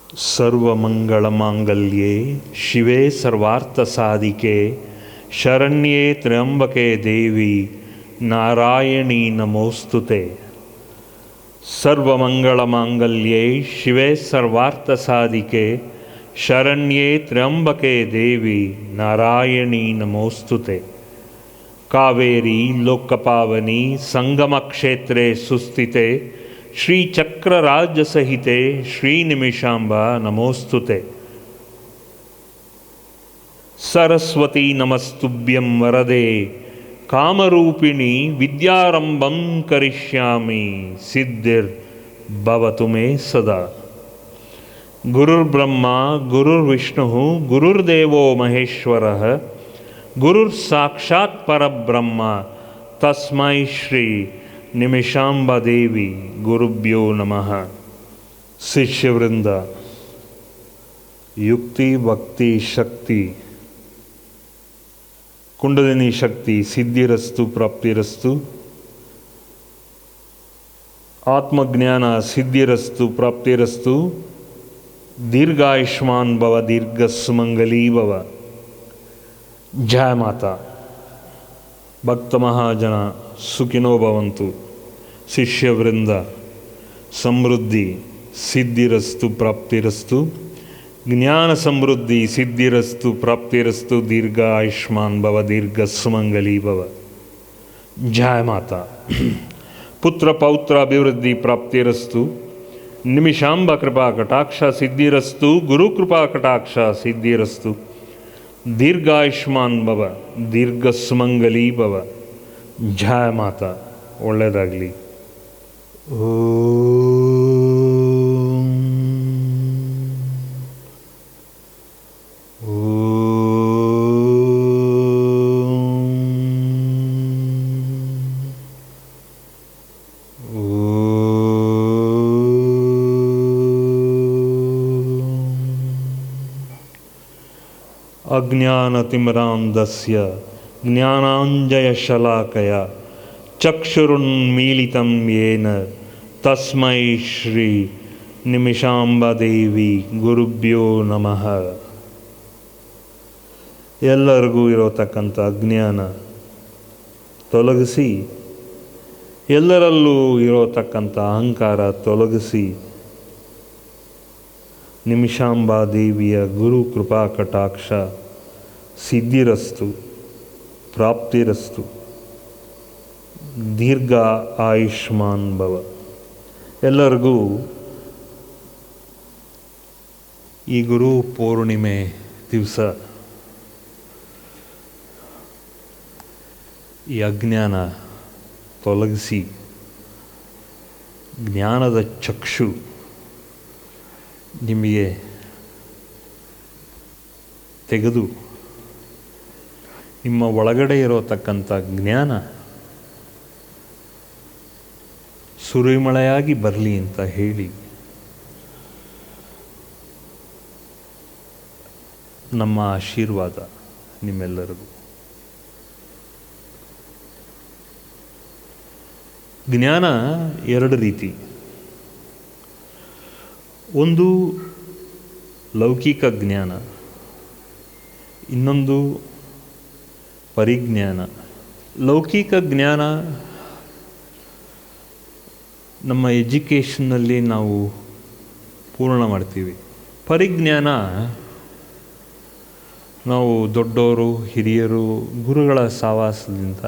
सर्वमंगलमांगल्ये शिवे सर्वार्थसाधिके शरण्ये त्र्यंबके देवी नारायणी नमोस्तुते। सर्वमंगलमांगल्ये शिवे सर्वार्थसाधिके शरण्ये त्र्यंबके देवी नारायणी नमोस्तुते। कावेरी लोकपावनी संगमक्षेत्रे सुस्थिते श्रीचक्रराजसहिते श्रीनिमिषाम्बा नमोस्तुते। सरस्वती नमस्तुभ्यं वरदे कामरूपिणी विद्यारंभं करिष्यामि सिद्धिर्भवतु मे सदा। गुरुर्ब्रह्मा गुरुर्विष्णुः गुरुर्देवो महेश्वरः गुरुर्साक्षात् परब्रह्म तस्मै श्री निमिषांबा देवी गुरुभ्यो नमः। शिष्यवृंद, युक्ति भक्ति शक्ति कुंडलिनी शक्ति सिद्धिरस्तु प्राप्तिरस्तु। आत्मज्ञान सिद्धिरस्तु प्राप्तिरस्तु। दीर्घायुष्मान भव दीर्घसुमंगली भव। जय माता। भक्त महाजन सुखिनो भवन्तु। शिष्यवृंद, समृद्धि सिद्धिरस्तु प्राप्तिरस्तु। ज्ञान समृद्धि सिद्धिरस्तु प्राप्तिरस्तु। दीर्घ आयुष्मान भव दीर्घ सुमंगली भव। जय माता। पुत्र पौत्र अभिवृद्धि प्राप्तिरस्तु। निमिषांबा कृपा कटाक्ष सिद्धिरस्तु। गुरु कृपा कटाक्ष सिद्धिरस्तु। दीर्घायुष्मान भव दीर्घ सुमंगली भव। जय माता। ಒಳ್ಳೆಯದಾಗಲಿ। अज्ञानतिमिरान्धस्य ज्ञानाञ्जनशलाकया चक्षुरुन्मीलितं येन तस्मै श्री निमिषांबा देवी गुरुभ्यो नमः। ಎಲ್ಲರಿಗೂ ಇರತಕ್ಕಂಥ ಅಜ್ಞಾನ ತೊಲಗಿಸಿ, ಎಲ್ಲರಲ್ಲೂ ಇರತಕ್ಕಂಥ ಅಹಂಕಾರ ತೊಲಗಿಸಿ, ನಿಮಿಷಾಂಬಾ ದೇವಿಯ ಗುರು ಕೃಪಾ ಕಟಾಕ್ಷ ಸಿದ್ಧಿರಸ್ತು ಪ್ರಾಪ್ತಿರಸ್ತು। ದೀರ್ಘ ಆಯುಷ್ಮಾನ್ ಭವ। ಎಲ್ಲರಿಗೂ ಈ ಗುರು ಪೂರ್ಣಿಮೆ ದಿವಸ ಈ ಅಜ್ಞಾನ ತೊಲಗಿಸಿ ಜ್ಞಾನದ ಚಕ್ಷು ನಿಮಗೆ ತೆಗೆದು ನಿಮ್ಮ ಒಳಗಡೆ ಇರತಕ್ಕಂಥ ಜ್ಞಾನ ಸುರಿಮಳೆಯಾಗಿ ಬರಲಿ ಅಂತ ಹೇಳಿ ನಮ್ಮ ಆಶೀರ್ವಾದ ನಿಮ್ಮೆಲ್ಲರಿಗೂ. ಜ್ಞಾನ ಎರಡು ರೀತಿ. ಒಂದು ಲೌಕಿಕ ಜ್ಞಾನ, ಇನ್ನೊಂದು ಪರಿಜ್ಞಾನ. ಲೌಕಿಕ ಜ್ಞಾನ ನಮ್ಮ ಎಜುಕೇಷನ್ನಲ್ಲಿ ನಾವು ಪೂರ್ಣ ಮಾಡ್ತೀವಿ. ಪರಿಜ್ಞಾನ ನಾವು ದೊಡ್ಡವರು ಹಿರಿಯರು ಗುರುಗಳ ಸಹವಾಸದಿಂದ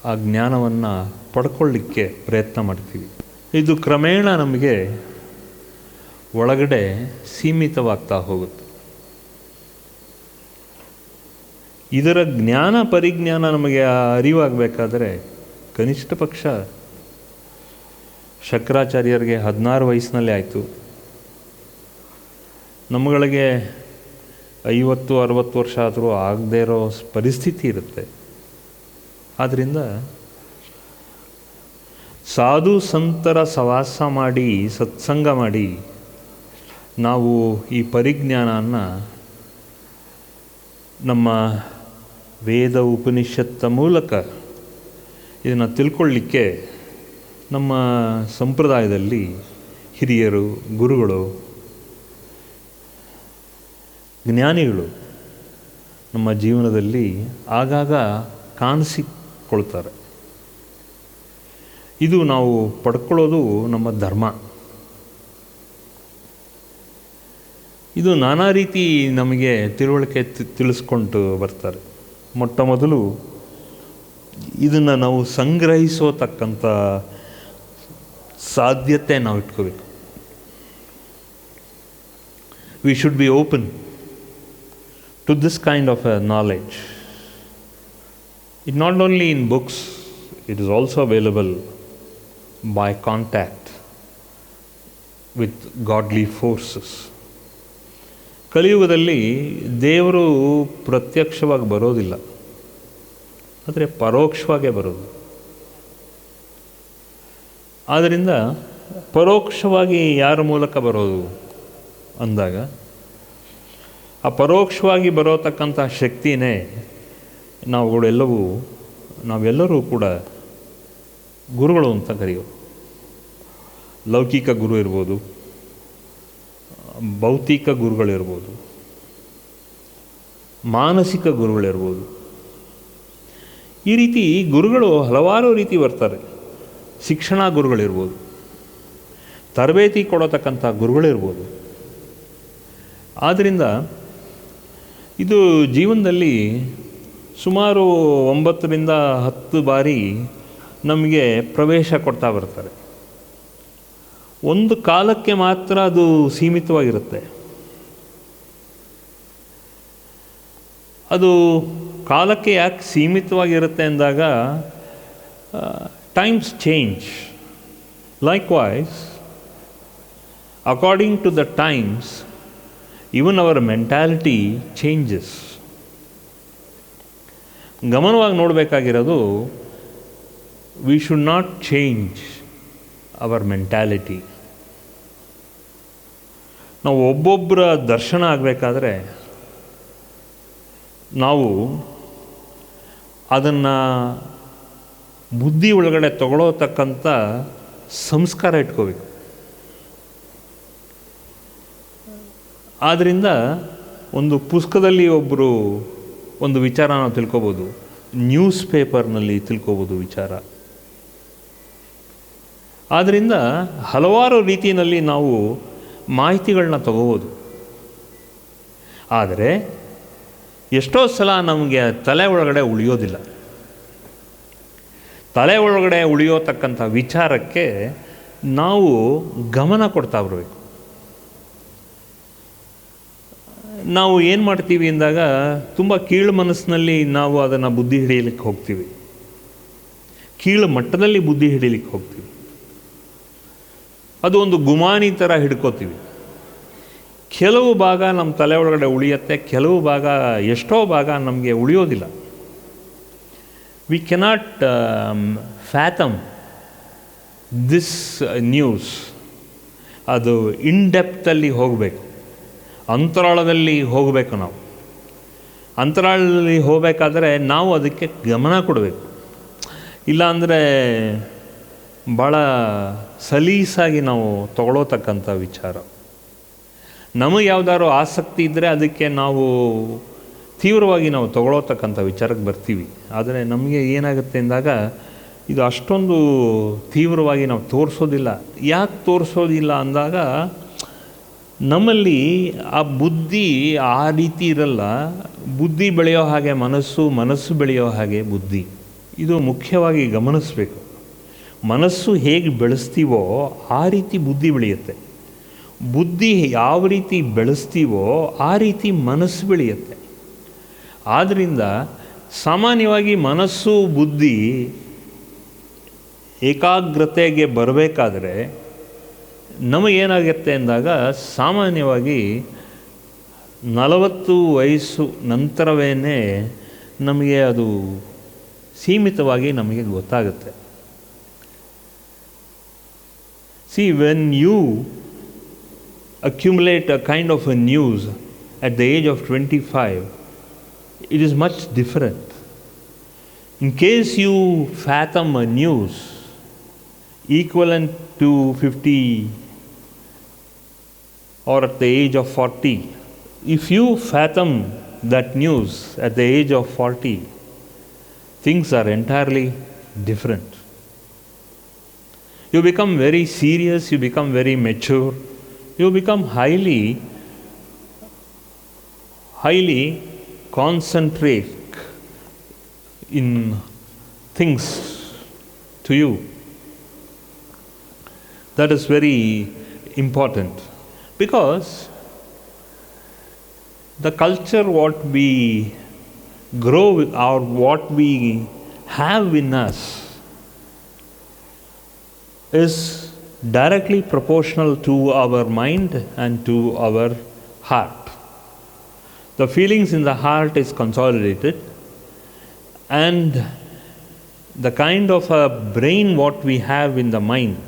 ಆ ಜ್ಞಾನವನ್ನು ಪಡ್ಕೊಳ್ಳಿಕ್ಕೆ ಪ್ರಯತ್ನ ಮಾಡ್ತೀವಿ. ಇದು ಕ್ರಮೇಣ ನಮಗೆ ಒಳಗಡೆ ಸೀಮಿತವಾಗ್ತಾ ಹೋಗುತ್ತೆ. ಇದರ ಜ್ಞಾನ ಪರಿಜ್ಞಾನ ನಮಗೆ ಅರಿವಾಗಬೇಕಾದ್ರೆ ಕನಿಷ್ಠ ಪಕ್ಷ ಶಂಕರಾಚಾರ್ಯರಿಗೆ 16 ವಯಸ್ಸಿನಲ್ಲೇ ಆಯಿತು. ನಮ್ಮಗಳಿಗೆ 50-60 ವರ್ಷ ಆದರೂ ಆಗದೇ ಇರೋ ಪರಿಸ್ಥಿತಿ ಇರುತ್ತೆ. ಆದ್ದರಿಂದ ಸಾಧು ಸಂತರ ಸವಾಸ ಮಾಡಿ ಸತ್ಸಂಗ ಮಾಡಿ ನಾವು ಈ ಪರಿಜ್ಞಾನನ ನಮ್ಮ ವೇದ ಉಪನಿಷತ್ತ ಮೂಲಕ ಇದನ್ನು ತಿಳ್ಕೊಳ್ಳಿಕ್ಕೆ ನಮ್ಮ ಸಂಪ್ರದಾಯದಲ್ಲಿ ಹಿರಿಯರು ಗುರುಗಳು ಜ್ಞಾನಿಗಳು ನಮ್ಮ ಜೀವನದಲ್ಲಿ ಆಗಾಗ ಕಾಣಿಸಿಕೊಳ್ತಾರೆ. ಇದು ನಾವು ಪಡ್ಕೊಳ್ಳೋದು ನಮ್ಮ ಧರ್ಮ. ಇದು ನಾನಾ ರೀತಿ ನಮಗೆ ತಿಳುವಳಿಕೆ ತಿಳಿಸ್ಕೊಂಡು ಬರ್ತಾರೆ. ಮೊಟ್ಟ ಮೊದಲು ಇದನ್ನು ನಾವು ಸಂಗ್ರಹಿಸೋತಕ್ಕಂಥ ಸಾಧ್ಯತೆ ನಾವು ಇಟ್ಕೋಬೇಕು. We should be open to this kind of a knowledge. It not only in books, it is also available by contact with godly forces. ಕಲಿಯುಗದಲ್ಲಿ ದೇವರು ಪ್ರತ್ಯಕ್ಷವಾಗಿ ಬರೋದಿಲ್ಲ, ಆದರೆ ಪರೋಕ್ಷವಾಗೇ ಬರೋದು. ಆದ್ದರಿಂದ ಪರೋಕ್ಷವಾಗಿ ಯಾರ ಮೂಲಕ ಬರೋದು ಅಂದಾಗ ಆ ಪರೋಕ್ಷವಾಗಿ ಬರೋತಕ್ಕಂಥ ಶಕ್ತಿನೇ ನಾವೆಲ್ಲರೂ ಕೂಡ ಗುರುಗಳು ಅಂತ ಕರೆಯೋದು. ಲೌಕಿಕ ಗುರು ಇರ್ಬೋದು, ಭೌತಿಕ ಗುರುಗಳಿರ್ಬೋದು, ಮಾನಸಿಕ ಗುರುಗಳಿರ್ಬೋದು. ಈ ರೀತಿ ಗುರುಗಳು ಹಲವಾರು ರೀತಿ ಬರ್ತಾರೆ. ಶಿಕ್ಷಣ ಗುರುಗಳಿರ್ಬೋದು, ತರಬೇತಿ ಕೊಡತಕ್ಕಂಥ ಗುರುಗಳಿರ್ಬೋದು. ಆದ್ದರಿಂದ ಇದು ಜೀವನದಲ್ಲಿ ಸುಮಾರು 9 ರಿಂದ 10 ಬಾರಿ ನಮಗೆ ಪ್ರವೇಶ ಕೊಡ್ತಾ ಬರ್ತಾರೆ. ಒಂದು ಕಾಲಕ್ಕೆ ಮಾತ್ರ ಅದು ಸೀಮಿತವಾಗಿರುತ್ತೆ. ಅದು ಕಾಲಕ್ಕೆ ಯಾಕೆ ಸೀಮಿತವಾಗಿರುತ್ತೆ ಅಂದಾಗ times change. Likewise according to the times even our mentality changes. ಗಮನವಾಗಿ ನೋಡಬೇಕಾಗಿರೋದು, we should not change our mentality. ನಾವು ಒಬ್ಬೊಬ್ಬರ ದರ್ಶನ ಆಗಬೇಕಾದ್ರೆ ನಾವು ಅದನ್ನು ಬುದ್ಧಿ ಒಳಗಡೆ ತಗೊಳ್ಳೋತಕ್ಕಂಥ ಸಂಸ್ಕಾರ ಇಟ್ಕೋಬೇಕು. ಆದ್ದರಿಂದ ಒಂದು ಪುಸ್ತಕದಲ್ಲಿ ಒಬ್ಬರು ಒಂದು ವಿಚಾರ ನಾವು ತಿಳ್ಕೊಬೋದು, ನ್ಯೂಸ್ ಪೇಪರ್ನಲ್ಲಿ ತಿಳ್ಕೊಬೋದು ವಿಚಾರ. ಆದ್ದರಿಂದ ಹಲವಾರು ರೀತಿಯಲ್ಲಿ ನಾವು ಮಾಹಿತಿಗಳನ್ನ ತಗೋಬೋದು. ಆದರೆ ಎಷ್ಟೋ ಸಲ ನಮಗೆ ತಲೆ ಒಳಗಡೆ ಉಳಿಯೋದಿಲ್ಲ. ತಲೆ ಒಳಗಡೆ ಉಳಿಯೋತಕ್ಕಂಥ ವಿಚಾರಕ್ಕೆ ನಾವು ಗಮನ ಕೊಡ್ತಾ ಬರಬೇಕು. ನಾವು ಏನು ಮಾಡ್ತೀವಿ ಅಂದಾಗ ತುಂಬ ಕೀಳು ಮನಸ್ಸಿನಲ್ಲಿ ನಾವು ಅದನ್ನು ಬುದ್ಧಿ ಹಿಡಿಯಲಿಕ್ಕೆ ಹೋಗ್ತೀವಿ, ಕೀಳು ಮಟ್ಟದಲ್ಲಿ ಬುದ್ಧಿ ಹಿಡಿಯಲಿಕ್ಕೆ ಹೋಗ್ತೀವಿ. ಅದು ಒಂದು ಗುಮಾನಿ ಥರ ಹಿಡ್ಕೋತೀವಿ. ಕೆಲವು ಭಾಗ ನಮ್ಮ ತಲೆ ಒಳಗಡೆ ಉಳಿಯುತ್ತೆ, ಕೆಲವು ಭಾಗ, ಎಷ್ಟೋ ಭಾಗ ನಮಗೆ ಉಳಿಯೋದಿಲ್ಲ. We cannot fathom this news. ಅದು ಇನ್ಡೆಪ್ತಲ್ಲಿ ಹೋಗಬೇಕು, ಅಂತರಾಳದಲ್ಲಿ ಹೋಗಬೇಕು. ನಾವು ಅಂತರಾಳದಲ್ಲಿ ಹೋಗಬೇಕಾದ್ರೆ ನಾವು ಅದಕ್ಕೆ ಗಮನ ಕೊಡಬೇಕು. ಇಲ್ಲಾಂದರೆ ಭಾಳ ಸಲೀಸಾಗಿ ನಾವು ತಗೊಳ್ಳೋತಕ್ಕಂಥ ವಿಚಾರ. ನಮಗೆ ಯಾವುದಾದ್ರು ಆಸಕ್ತಿ ಇದ್ದರೆ ಅದಕ್ಕೆ ನಾವು ತೀವ್ರವಾಗಿ ನಾವು ತಗೊಳ್ಳೋತಕ್ಕಂಥ ವಿಚಾರಕ್ಕೆ ಬರ್ತೀವಿ. ಆದರೆ ನಮಗೆ ಏನಾಗುತ್ತೆ ಅಂದಾಗ ಇದು ಅಷ್ಟೊಂದು ತೀವ್ರವಾಗಿ ನಾವು ತೋರಿಸೋದಿಲ್ಲ. ಯಾಕೆ ತೋರಿಸೋದಿಲ್ಲ ಅಂದಾಗ ನಮ್ಮಲ್ಲಿ ಆ ಬುದ್ಧಿ ಆ ರೀತಿ ಇರಲ್ಲ. ಬುದ್ಧಿ ಬೆಳೆಯೋ ಹಾಗೆ ಮನಸ್ಸು, ಮನಸ್ಸು ಬೆಳೆಯೋ ಹಾಗೆ ಬುದ್ಧಿ. ಇದು ಮುಖ್ಯವಾಗಿ ಗಮನಿಸಬೇಕು. ಮನಸ್ಸು ಹೇಗೆ ಬೆಳೆಸ್ತೀವೋ ಆ ರೀತಿ ಬುದ್ಧಿ ಬೆಳೆಯುತ್ತೆ. ಬುದ್ಧಿ ಯಾವ ರೀತಿ ಬೆಳೆಸ್ತೀವೋ ಆ ರೀತಿ ಮನಸ್ಸು ಬೆಳೆಯುತ್ತೆ. ಆದ್ದರಿಂದ ಸಾಮಾನ್ಯವಾಗಿ ಮನಸ್ಸು ಬುದ್ಧಿ ಏಕಾಗ್ರತೆಗೆ ಬರಬೇಕಾದ್ರೆ ನಮಗೇನಾಗುತ್ತೆ ಅಂದಾಗ ಸಾಮಾನ್ಯವಾಗಿ 40 ವಯಸ್ಸು ನಂತರವೇ ನಮಗೆ ಅದು ಸೀಮಿತವಾಗಿ ನಮಗೆ ಗೊತ್ತಾಗುತ್ತೆ. See, when you accumulate a kind of a news at the age of 25, it is much different. In case you fathom a news equivalent to 50 or at the age of 40, If you fathom that news at the age of 40, things are entirely different. You become very serious, you become very mature, you become highly concentrate in things to you. That is very important, because the culture what we grow with, or what we have in us, is directly proportional to our mind and to our heart. The feelings in the heart is consolidated, and the kind of a brain what we have in the mind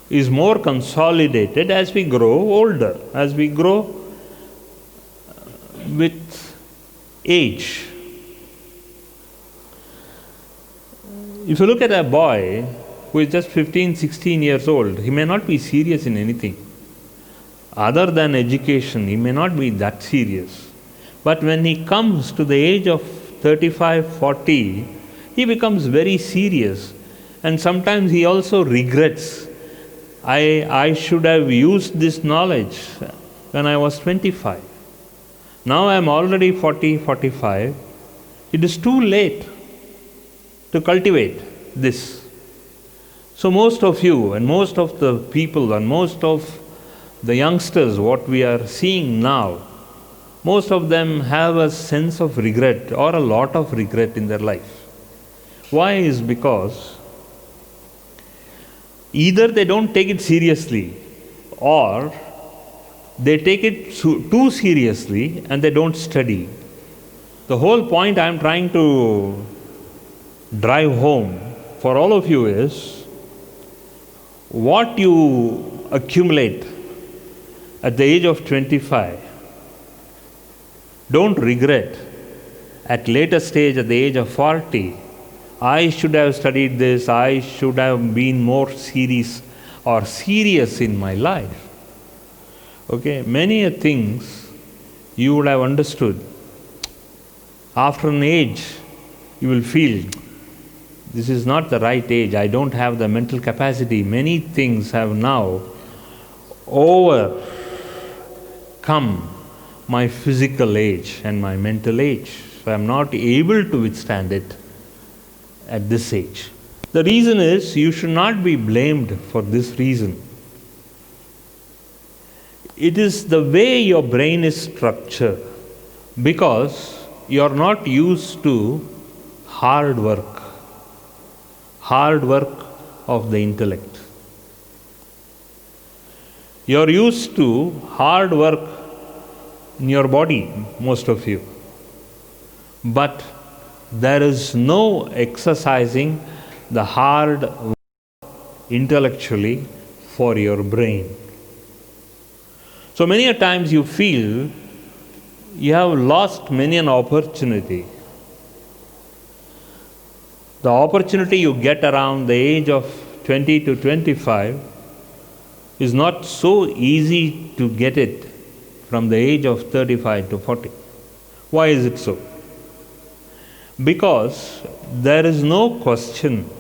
is more consolidated as we grow older, as we grow with age. If you look at a boy who is just 15, 16 years old, he may not be serious in anything. Other than education, he may not be that serious. But when he comes to the age of 35, 40, he becomes very serious. And sometimes he also regrets, I should have used this knowledge when I was 25. Now I am already 40, 45. It is too late to cultivate this. So most of you and most of the people and most of the youngsters, what we are seeing now, most of them have a sense of regret or a lot of regret in their life. Why? Is because either they don't take it seriously, or they take it too seriously and they don't study. The whole point I am trying to drive home for all of you is, what you accumulate at the age of 25, don't regret at later stage at the age of 40, I should have studied this, I should have been more serious in my life. Okay, many things you would have understood. After an age, you will feel, this is not the right age, I don't have the mental capacity. Many things have now overcome my physical age and my mental age. So I am not able to withstand it at this age. The reason is, you should not be blamed for this reason. It is the way your brain is structured, because you are not used to hard work of the intellect. You are used to hard work in your body, most of you. But there is no exercising the hard work intellectually for your brain. So many a times you feel you have lost many an opportunity. The opportunity you get around the age of 20 to 25 is not so easy to get it from the age of 35 to 40. Why is it so? Because there is no question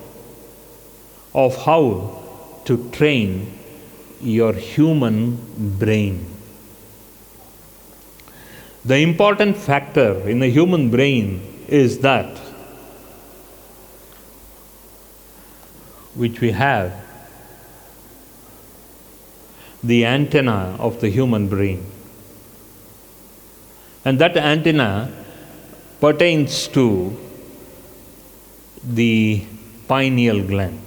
of how to train your human brain. The important factor in the human brain is that which we have, the antenna of the human brain. And that antenna pertains to the pineal gland.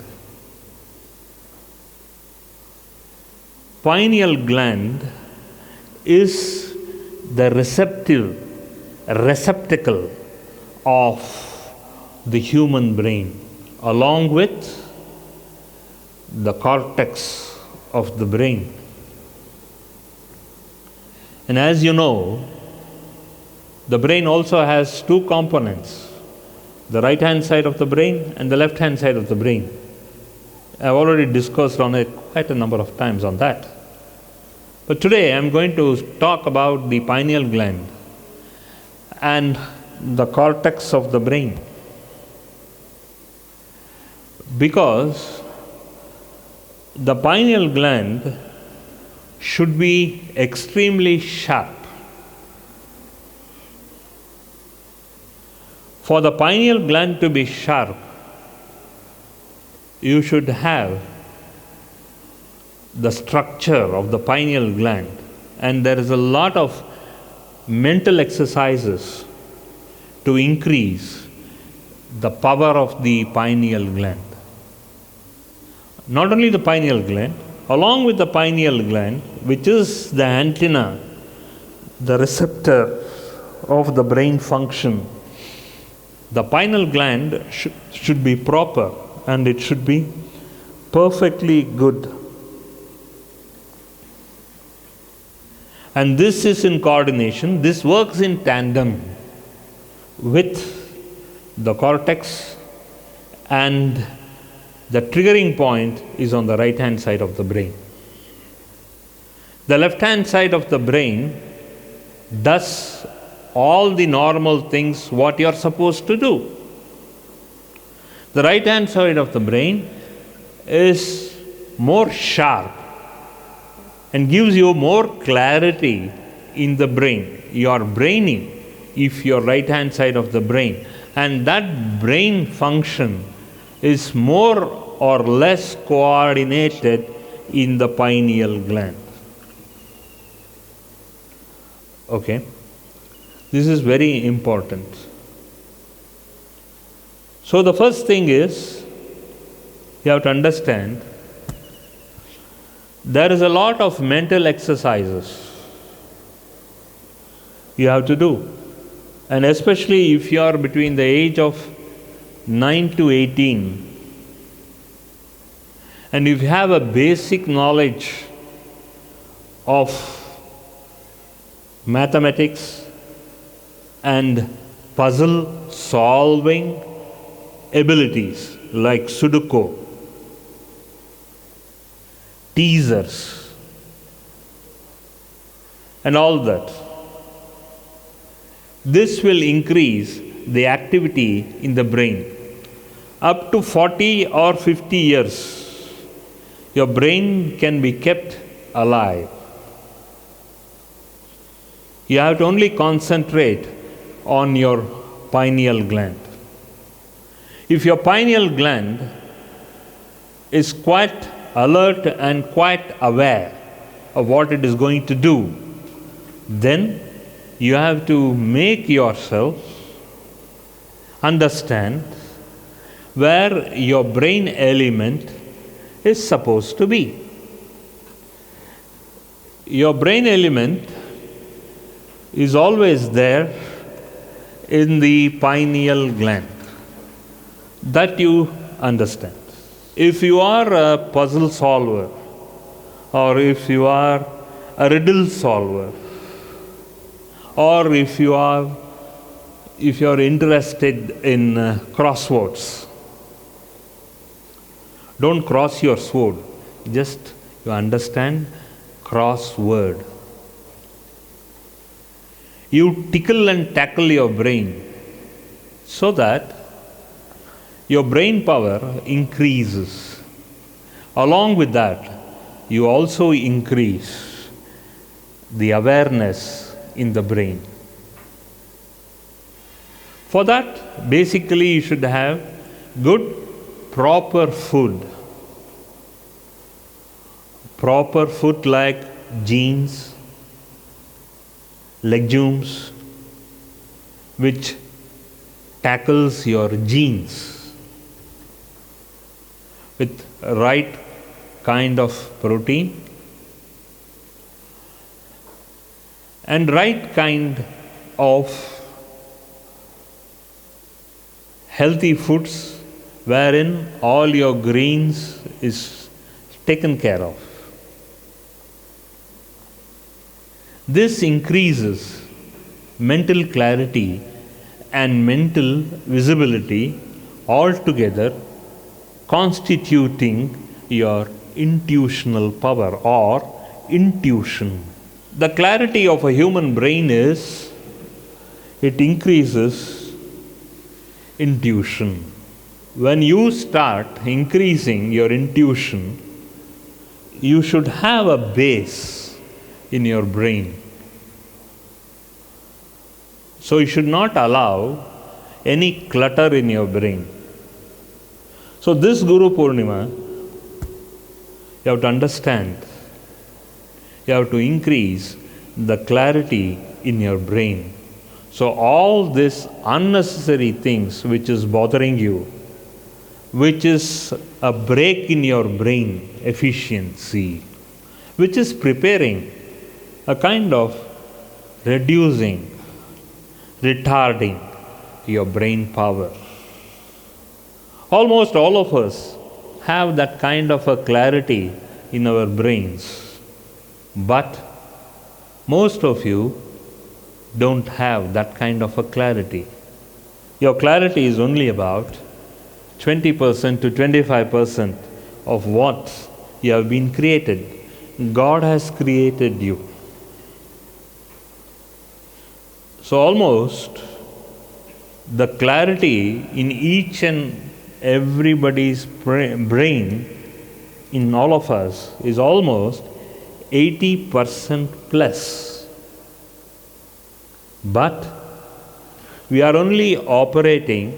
Pineal gland is the receptacle of the human brain, along with the cortex of the brain. And as you know, the brain also has two components, the right hand side of the brain and the left hand side of the brain. I've already discussed on it quite a number of times on that. But today I'm going to talk about the pineal gland and the cortex of the brain. Because the pineal gland should be extremely sharp. For the pineal gland to be sharp, you should have the structure of the pineal gland, and there is a lot of mental exercises to increase the power of the pineal gland. Not only the pineal gland, along with the pineal gland, which is the antenna, the receptor of the brain function, the pineal gland should be proper and it should be perfectly good. And this is in coordination, this works in tandem with the cortex, and the triggering point is on the right hand side of the brain. The left hand side of the brain does all the normal things what you are supposed to do. The right hand side of the brain is more sharp and gives you more clarity in the brain. You are braining if your right hand side of the brain, and that brain function is more or less coordinated in the pineal gland. Okay, this is very important. So the first thing is, you have to understand there is a lot of mental exercises you have to do, and especially if you are between the age of 9 to 18, and if you have a basic knowledge of mathematics and puzzle solving abilities like Sudoku, teasers, and all that, this will increase the activity in the brain. Up to 40 or 50 years, your brain can be kept alive. You have to only concentrate on your pineal gland. If your pineal gland is quite alert and quite aware of what it is going to do, then you have to make yourself understand where your brain element is supposed to be. Your brain element is always there in the pineal gland. That you understand. If you are a puzzle solver, or if you are a riddle solver, or if you are interested in crosswords, don't cross your sword, just you understand crossword. You tickle and tackle your brain so that your brain power increases. Along with that, you also increase the awareness in the brain. For that, basically you should have good, proper food. Proper food like beans, legumes, which tackles your genes with right kind of protein and right kind of healthy foods wherein all your greens is taken care of. This increases mental clarity and mental visibility altogether, constituting your intuitional power or intuition. The clarity of a human brain is it increases intuition. When you start increasing your intuition, you should have a base in your brain. So you should not allow any clutter in your brain. So this Guru Purnima, you have to understand, you have to increase the clarity in your brain. So all these unnecessary things which is bothering you, which is a break in your brain efficiency, which is preparing a kind of reducing, retarding your brain power. Almost all of us have that kind of a clarity in our brains, but most of you don't have that kind of a clarity. Your clarity is only about 20% to 25% of what you have been created. God has created you. So almost the clarity in each and everybody's brain, in all of us, is almost 80% plus. But we are only operating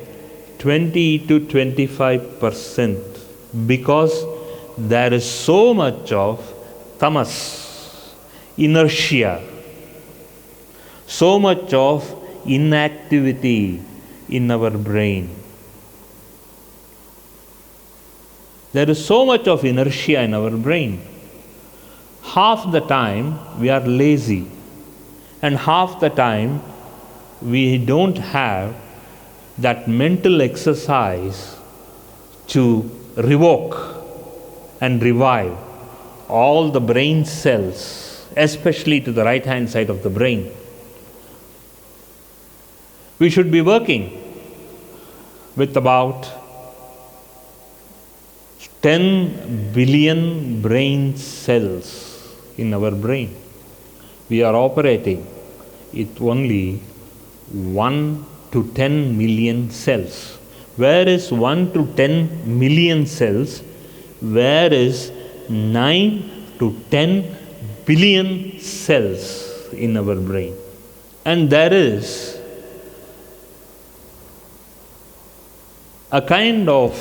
20 to 25% because there is so much of tamas, inertia, so much of inactivity in our brain. There is so much of inertia in our brain. Half the time we are lazy, and half the time we don't have that mental exercise to revoke and revive all the brain cells, especially to the right hand side of the brain. We should be working with about 10 billion brain cells in our brain. We are operating with only 1 to 10 million cells. Where is 1 to 10 million cells? Where is 9 to 10 billion cells in our brain? And there is a kind of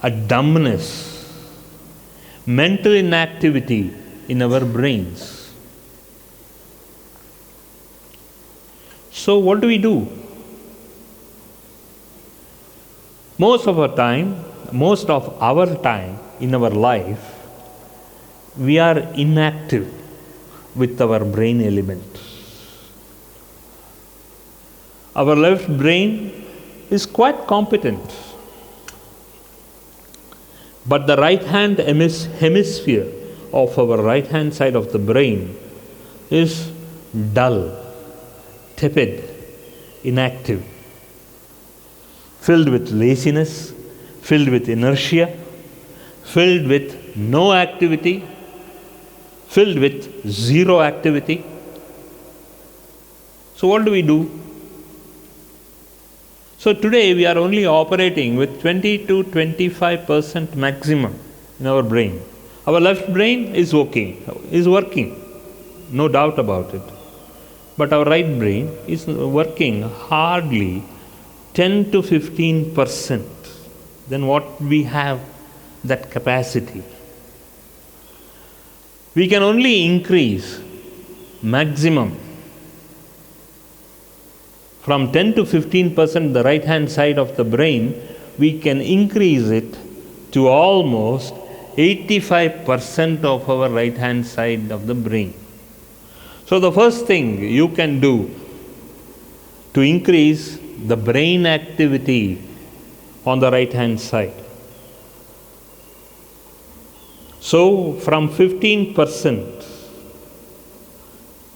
a dumbness, mental inactivity in our brains. So what do we do? Most of our time in our life, we are inactive with our brain element. Our left brain is quite competent, but the right hand hemisphere of our right hand side of the brain is dull, tepid, inactive, filled with laziness, filled with inertia, filled with no activity, filled with zero activity. So what do we do? So today we are only operating with 20 to 25% maximum in our brain. Our left brain is working, no doubt about it. But our right brain is working hardly 10 to 15%. Then what we have that capacity? We can only increase maximum from 10 to 15% the right hand side of the brain. We can increase it to almost 85% of our right hand side of the brain. So the first thing you can do to increase the brain activity on the right hand side. So from 15%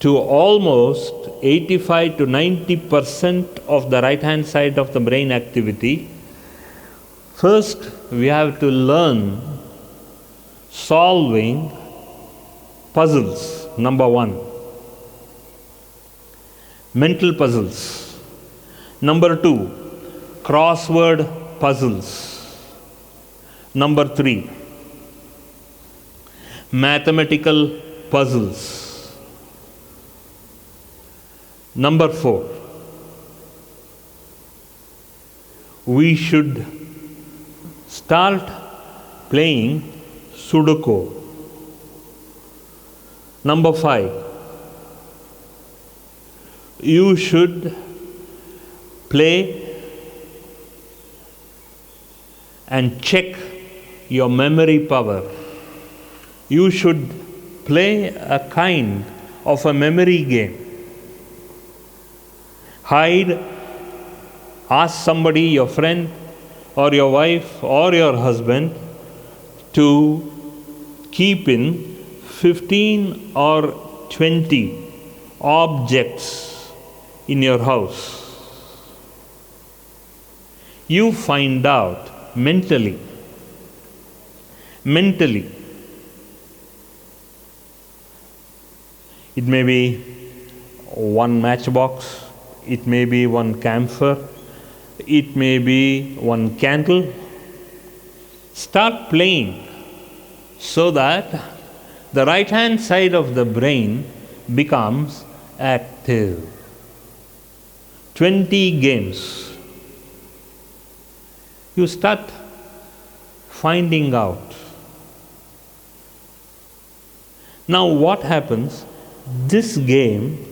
to almost 85 to 90% of the right hand side of the brain activity, first we have to learn solving Puzzles, number one. Mental puzzles. Number two, crossword puzzles. Number three, mathematical puzzles. Number four, we should start playing Sudoku. Number five, you should play and check your memory power. You should play a kind of a memory game. Ask somebody, your friend or your wife or your husband, to keep in 15 or 20 objects in your house. You find out mentally. It may be one matchbox, it may be one camphor, it may be one candle. Start playing so that the right hand side of the brain becomes active. 20 games. You start finding out. Now what happens? This game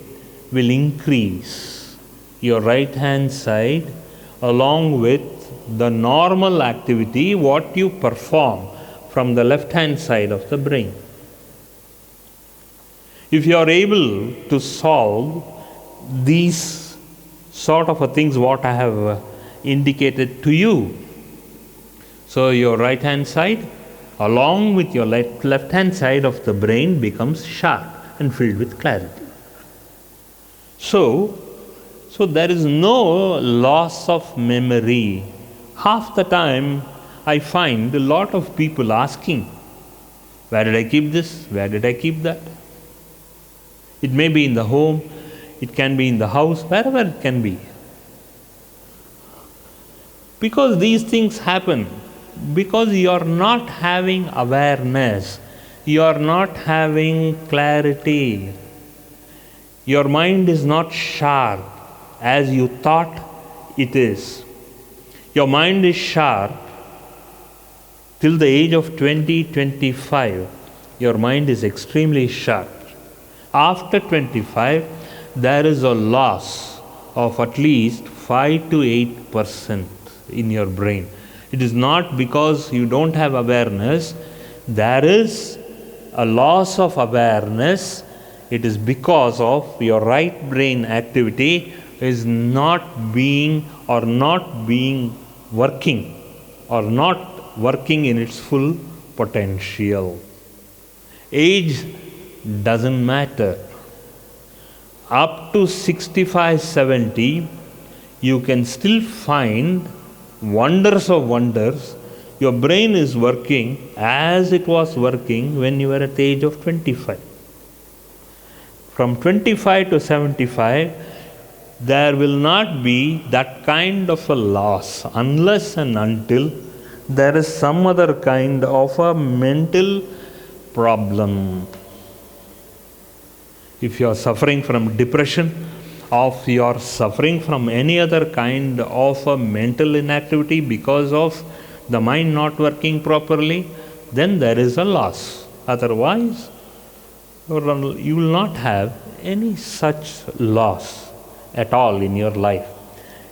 will increase your right hand side along with the normal activity what you perform from the left hand side of the brain. If you are able to solve these sort of things what I have indicated to you, so your right hand side along with your left hand side of the brain becomes sharp and filled with clarity. So there is no loss of memory. Half the time I find a lot of people asking, where did I keep this? Where did I keep that? It may be in the home, it can be in the house, wherever it can be. Because these things happen, because you are not having awareness, you are not having clarity. Your mind is not sharp as you thought it is. Your mind is sharp till the age of 20, 25. Your mind is extremely sharp. After 25, there is a loss of at least 5 to 8% in your brain. It is not because you don't have awareness. There is a loss of awareness. It is because of your right brain activity is not being working or not working in its full potential. Age doesn't matter. Up to 65, 70, you can still find wonders of wonders. Your brain is working as it was working when you were at the age of 25. From 25 to 75, there will not be that kind of a loss unless and until there is some other kind of a mental problem. If you are suffering from depression, or if you are suffering from any other kind of a mental inactivity because of the mind not working properly, then there is a loss. Otherwise, you will not have any such loss at all in your life.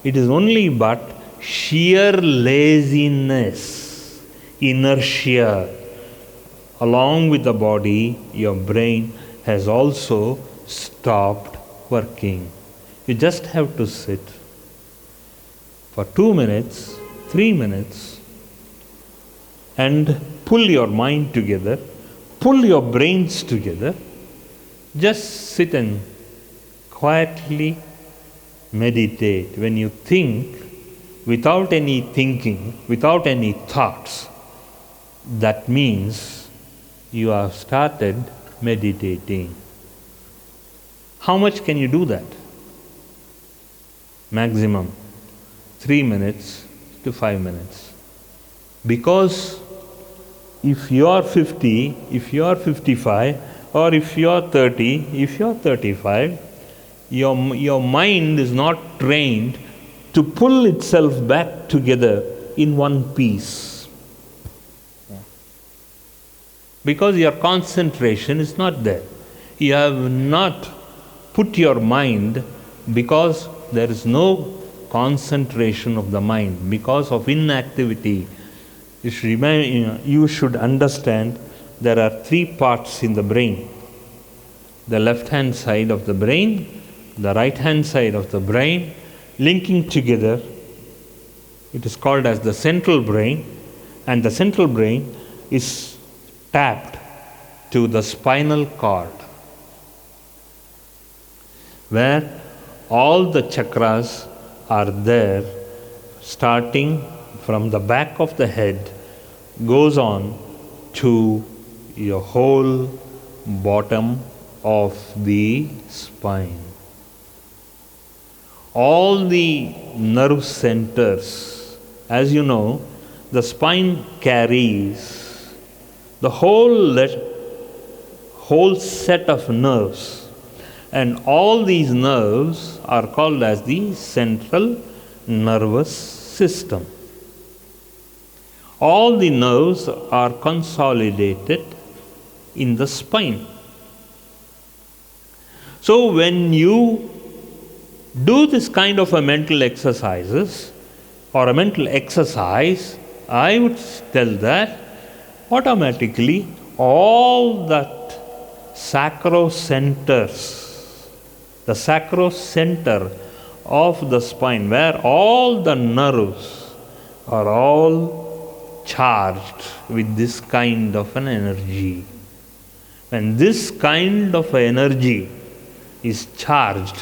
It is only but sheer laziness, inertia, along with the body, your brain has also stopped working. You just have to sit for 2 minutes, 3 minutes, and pull your mind together, pull your brains together. Just sit and quietly meditate. When you think without any thinking, without any thoughts, that means you have started meditating. How much can you do that? Maximum 3 minutes to 5 minutes. Because if you are 50, if you are 55, or if you are 30, if you are 35, your mind is not trained to pull itself back together in one piece. Because your concentration is not there. You have not put your mind, because there is no concentration of the mind, because of inactivity. You should understand there are 3 parts in the brain. The left hand side of the brain, the right hand side of the brain, linking together. It is called as the central brain, and the central brain is tapped to the spinal cord, where all the chakras are there, starting from the back of the head, goes on to your whole bottom of the spine. All the nerve centers, as you know, the spine carries the whole set of nerves, and all these nerves are called as the central nervous system. All the nerves are consolidated in the spine. So when you do this kind of a mental exercises or a mental exercise, I would tell that automatically all that sacrocenters, the sacrocenter of the spine, where all the nerves are all charged with this kind of an energy. When this kind of energy is charged,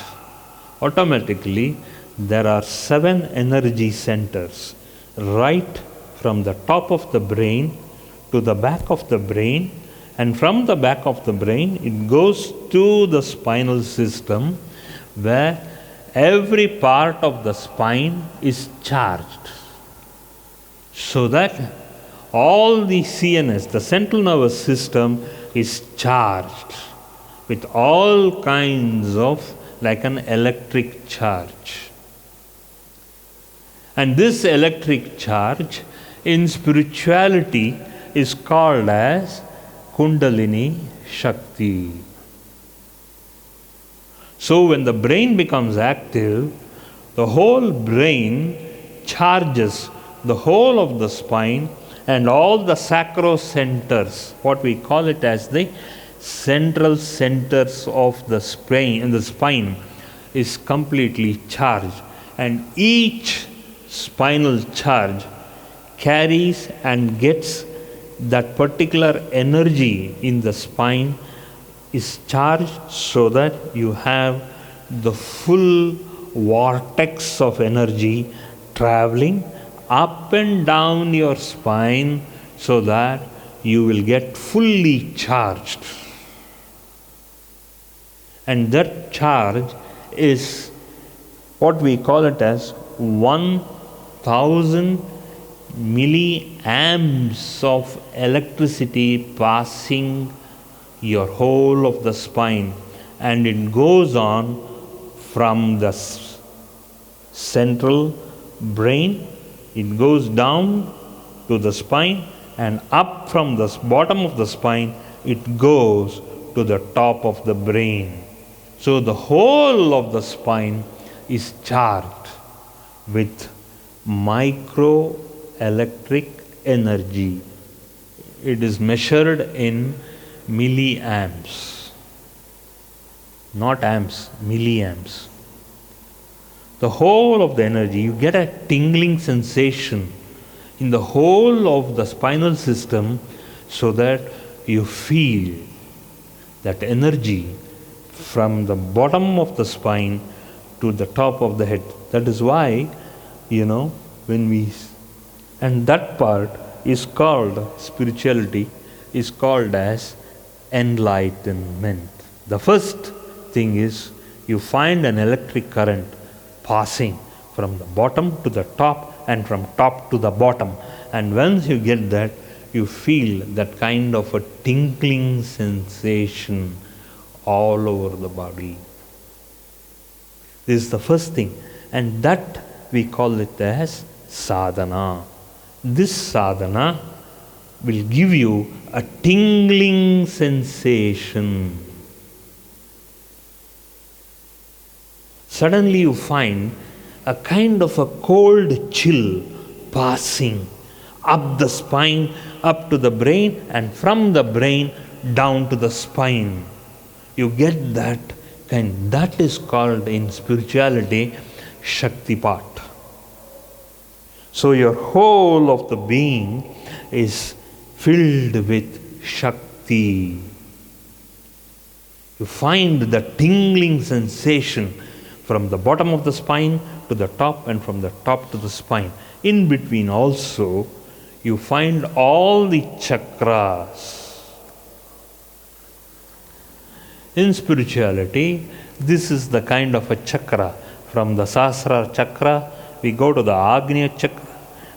automatically there are 7 energy centers right from the top of the brain to the back of the brain, and from the back of the brain it goes to the spinal system, where every part of the spine is charged, so that all the CNS, the central nervous system, is charged with all kinds of, like an electric charge. And this electric charge in spirituality is called as Kundalini Shakti. So when the brain becomes active, the whole brain charges the whole of the spine, and all the sacrocenters, what we call it as the central centers of the spine, is completely charged, and each spinal charge carries and gets that particular energy in the spine is charged, so that you have the full vortex of energy traveling up and down your spine, so that you will get fully charged. And that charge is what we call it as 1000 milliamps of electricity passing your whole of the spine, and it goes on from the central brain, it goes down to the spine, and up from the bottom of the spine it goes to the top of the brain. So the whole of the spine is charged with microelectric energy. It is measured in milliamps, not amps, milliamps. The whole of the energy, you get a tingling sensation in the whole of the spinal system, so that you feel that energy from the bottom of the spine to the top of the head. That is why, and that part is called, spirituality is called as enlightenment. The first thing is you find an electric current passing from the bottom to the top and from top to the bottom. And once you get that, you feel that kind of a tinkling sensation all over the body. This is the first thing. And that we call it as sadhana. This sadhana will give you a tingling sensation. Suddenly you find a kind of a cold chill passing up the spine, up to the brain, and from the brain down to the spine. You get that kind. That is called in spirituality Shaktipat. So your whole of the being is filled with Shakti. You find the tingling sensation from the bottom of the spine to the top and from the top to the spine. In between also, you find all the chakras. In spirituality, this is the kind of a chakra. From the Sahasrara chakra, we go to the Agnya chakra.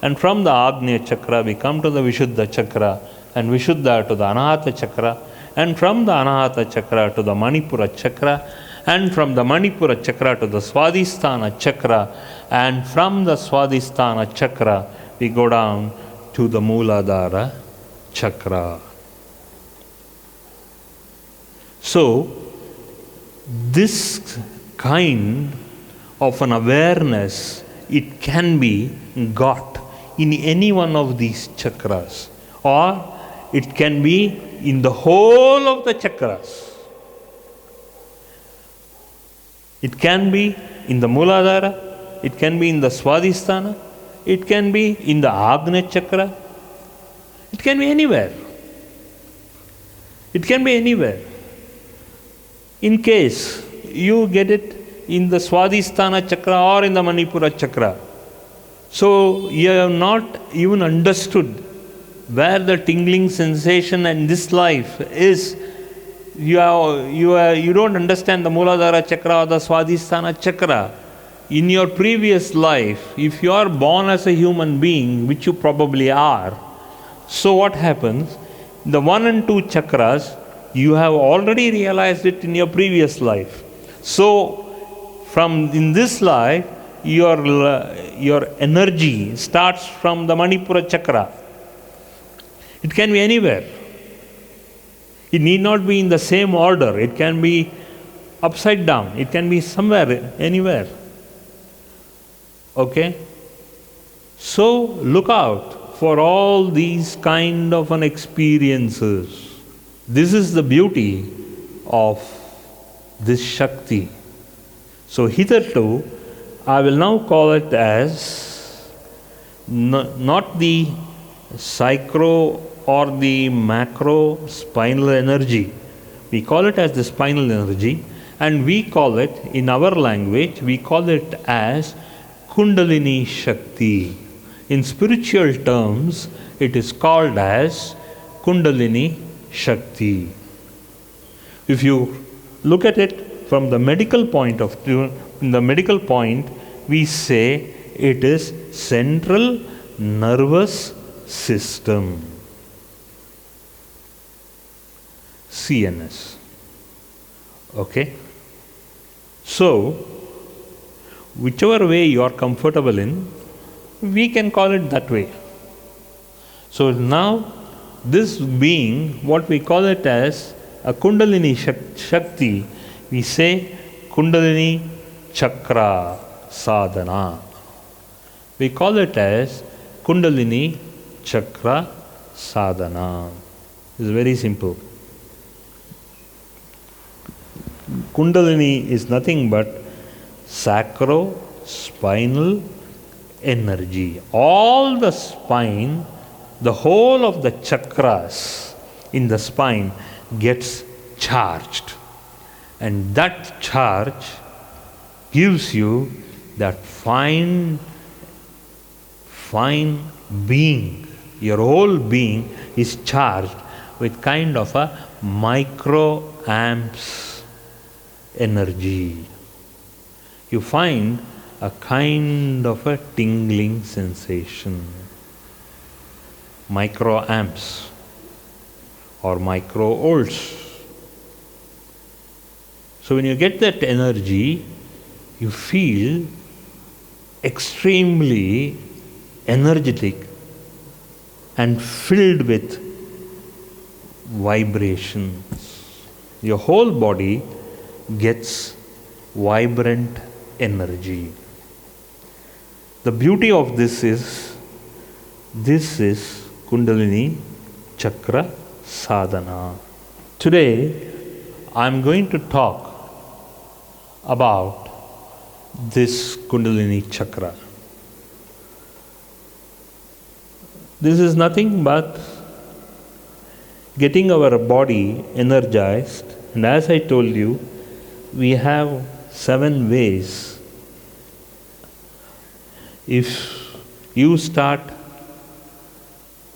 And from the Agnya chakra, we come to the Vishuddha chakra. And Vishuddha to the Anahata chakra. And from the Anahata chakra to the Manipura chakra. And from the Manipura chakra to the Swadhisthana chakra. And from the Swadhisthana chakra, we go down to the Mooladhara chakra. So, this kind of an awareness, it can be got in any one of these chakras, or it can be in the whole of the chakras. It can be in the Mooladhara, it can be in the Swadhisthana, it can be in the Agnya chakra, it can be anywhere. It can be anywhere. In case you get it in the Swadhisthana chakra or in the Manipura chakra, so you have not even understood where the tingling sensation in this life is. You don't understand the Mooladhara chakra or the Swadhisthana chakra. In your previous life, if you are born as a human being, which you probably are, so what happens? The 1 and 2 chakras, you have already realized it in your previous life. So, from in this life, your energy starts from the Manipura chakra. It can be anywhere. It need not be in the same order. It can be upside down. It can be somewhere, anywhere. Okay? So, look out for all these kind of an experiences. This is the beauty of this Shakti. So hitherto, I will now call it as not the psychro or the macro spinal energy. We call it as the spinal energy, and we call it, in our language, we call it as Kundalini Shakti. In spiritual terms, it is called as Kundalini Shakti. If you look at it from the medical point of view, in the medical point, we say it is central nervous system. CNS. Okay? So, whichever way you are comfortable in, we can call it that way. So now, this being, what we call it as a Kundalini Shakti, we say Kundalini Chakra Sadhana. We call it as Kundalini Chakra Sadhana. It's very simple. Kundalini is nothing but sacro-spinal energy. All the spine, the whole of the chakras in the spine gets charged. And that charge gives you that fine being. Your whole being is charged with kind of a microamps energy. You find a kind of a tingling sensation. Microamps or microvolts. So when you get that energy, you feel extremely energetic and filled with vibrations. Your whole body gets vibrant energy. The beauty of this is Kundalini Chakra Sadhana. Today I am going to talk about this Kundalini Chakra. This is nothing but getting our body energized, and as I told you, we have 7 ways. If you start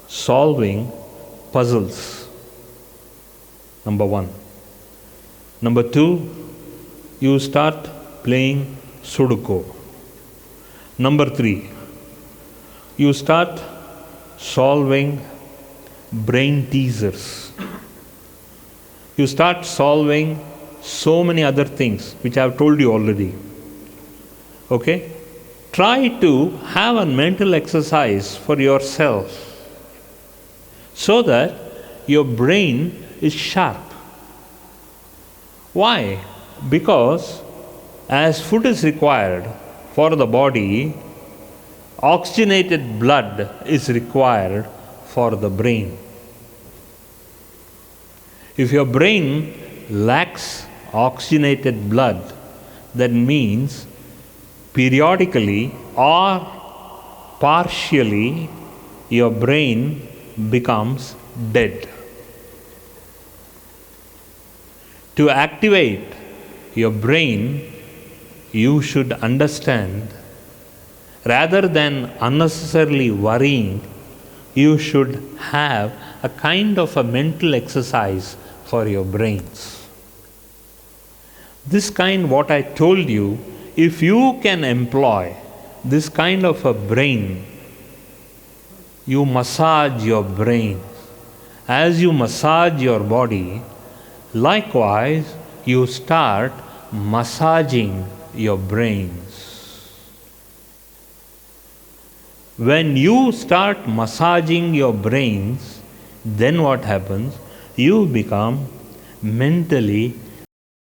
solving puzzles, number 1. Number 2, you start playing Sudoku. Number 3, you start solving brain teasers. You start solving so many other things which I have told you already. Okay? Try to have a mental exercise for yourself so that your brain is sharp. Why? Because as food is required for the body, oxygenated blood is required for the brain. If your brain lacks oxygenated blood, that means periodically or partially your brain becomes dead. To activate your brain, you should understand, rather than unnecessarily worrying, you should have a kind of a mental exercise for your brains. This kind, what I told you, if you can employ this kind of a brain, you massage your brain. As you massage your body, likewise you start massaging your brains. When you start massaging your brains, then what happens? You become mentally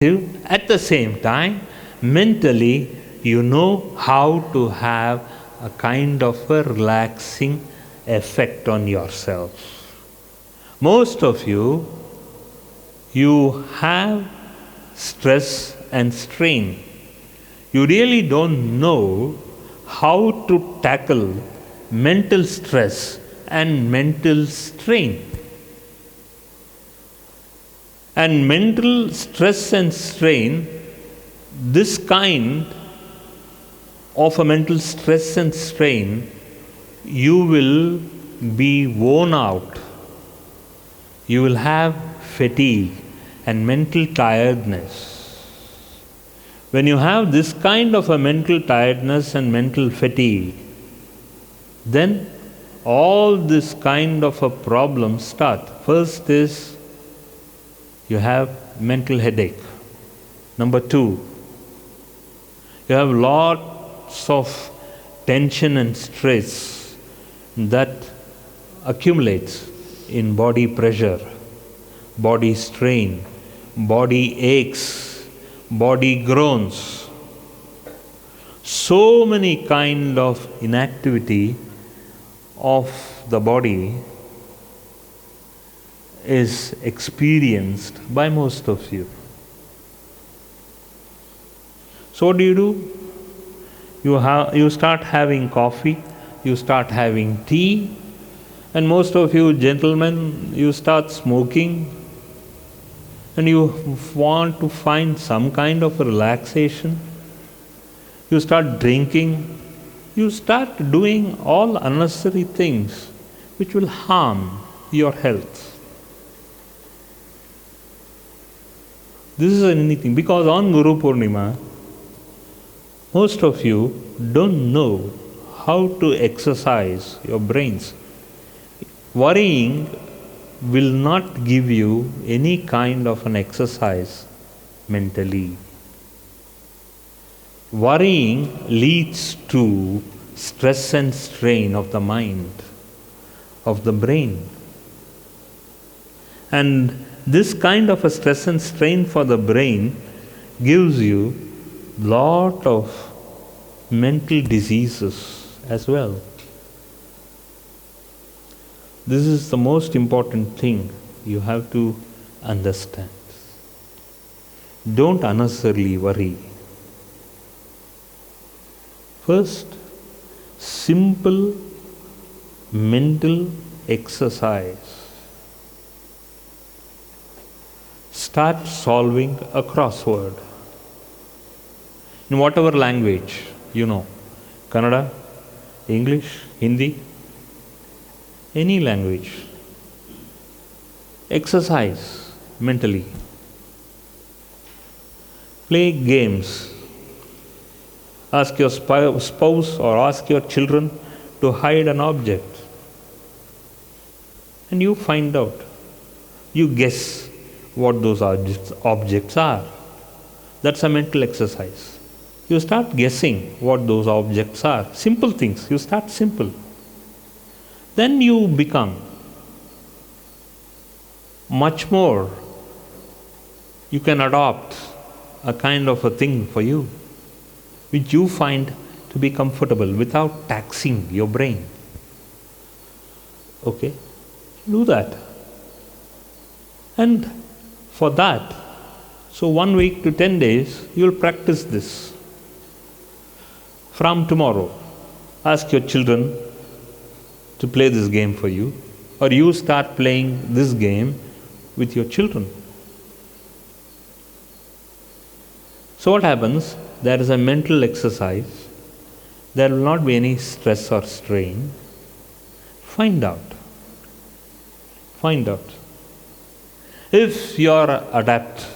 active. At the same time, mentally you know how to have a kind of a relaxing effect on yourself. Most of you have stress and strain. You really don't know how to tackle mental stress and mental strain. And mental stress and strain, this kind of a mental stress and strain, you will be worn out. You will have fatigue and mental tiredness. When you have this kind of a mental tiredness and mental fatigue, then all this kind of a problem start. First is you have mental headache. Number 2, you have lots of tension and stress that accumulates in body pressure, body strain, body aches, body groans. So many kind of inactivity of the body is experienced by most of you. So what do? You start having coffee, you start having tea, and most of you gentlemen, you start smoking, and you want to find some kind of relaxation. You start drinking, you start doing all unnecessary things which will harm your health. This is anything. Because on Guru Purnima, most of you don't know how to exercise your brains. Worrying will not give you any kind of an exercise mentally. Worrying leads to stress and strain of the mind, of the brain. And this kind of a stress and strain for the brain gives you lot of mental diseases as well. This is the most important thing you have to understand. Don't unnecessarily worry. First, simple mental exercise. Start solving a crossword in whatever language you know. Kannada, English, Hindi, any language. Exercise mentally. Play games. Ask your spouse or ask your children to hide an object. And you find out. You guess what those objects are. That's a mental exercise. You start guessing what those objects are. Simple things. You start simple. Then you become much more. You can adopt a kind of a thing for you, which you find to be comfortable without taxing your brain. Okay? Do that. And for that, so 1 week to 10 days, you will practice this. From tomorrow, ask your children to play this game for you, or you start playing this game with your children. So what happens? There is a mental exercise. There will not be any stress or strain. Find out. Find out. If you are adept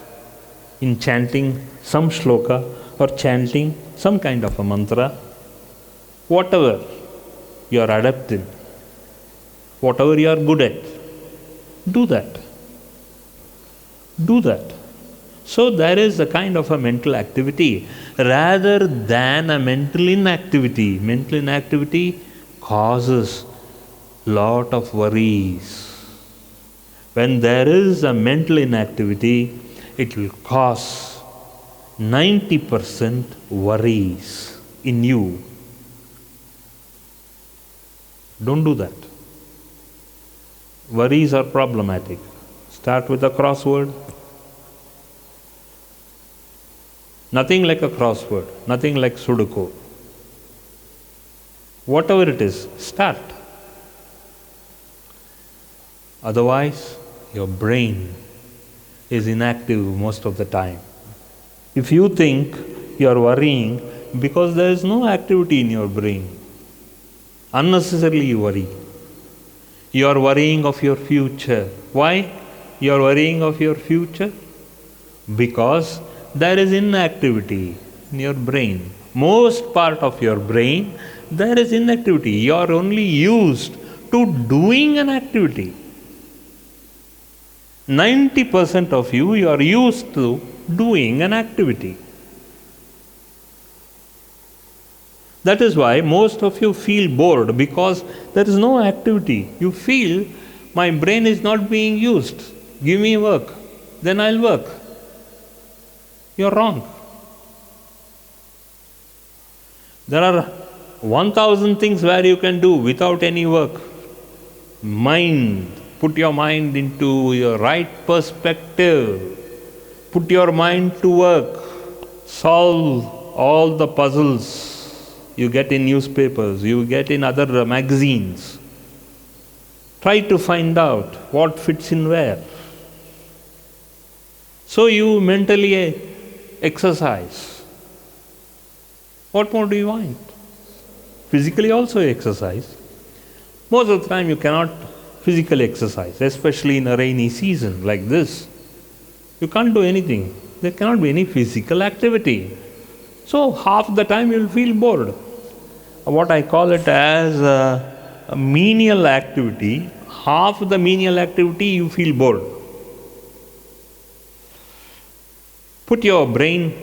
in chanting some shloka or chanting some kind of a mantra, whatever you are adept in, whatever you are good at, do that. Do that. So there is a kind of a mental activity rather than a mental inactivity. Mental inactivity causes lot of worries. When there is a mental inactivity, it will cause 90% worries in you. Don't do that. Worries are problematic. Start with a crossword. Nothing like a crossword, nothing like Sudoku. Whatever it is, start. Otherwise, your brain is inactive most of the time. If you think you are worrying because there is no activity in your brain, unnecessarily you worry. You are worrying of your future. Why? You are worrying of your future? Because there is inactivity in your brain. Most part of your brain, there is inactivity. You are only used to doing an activity. 90% of you are used to doing an activity. That is why most of you feel bored, because there is no activity. You feel, my brain is not being used. Give me work, then I'll work. You're wrong. There are 1,000 things where you can do without any work. Mind. Put your mind into your right perspective. Put your mind to work. Solve all the puzzles you get in newspapers, you get in other magazines. Try to find out what fits in where. So you mentally exercise. What more do you want? Physically also exercise. Most of the time you cannot physically exercise, especially in a rainy season like this. You can't do anything. there cannot be any physical activity. So half the time you will feel bored. What I call it as a menial activity, half the menial activity you feel bored. Put your brain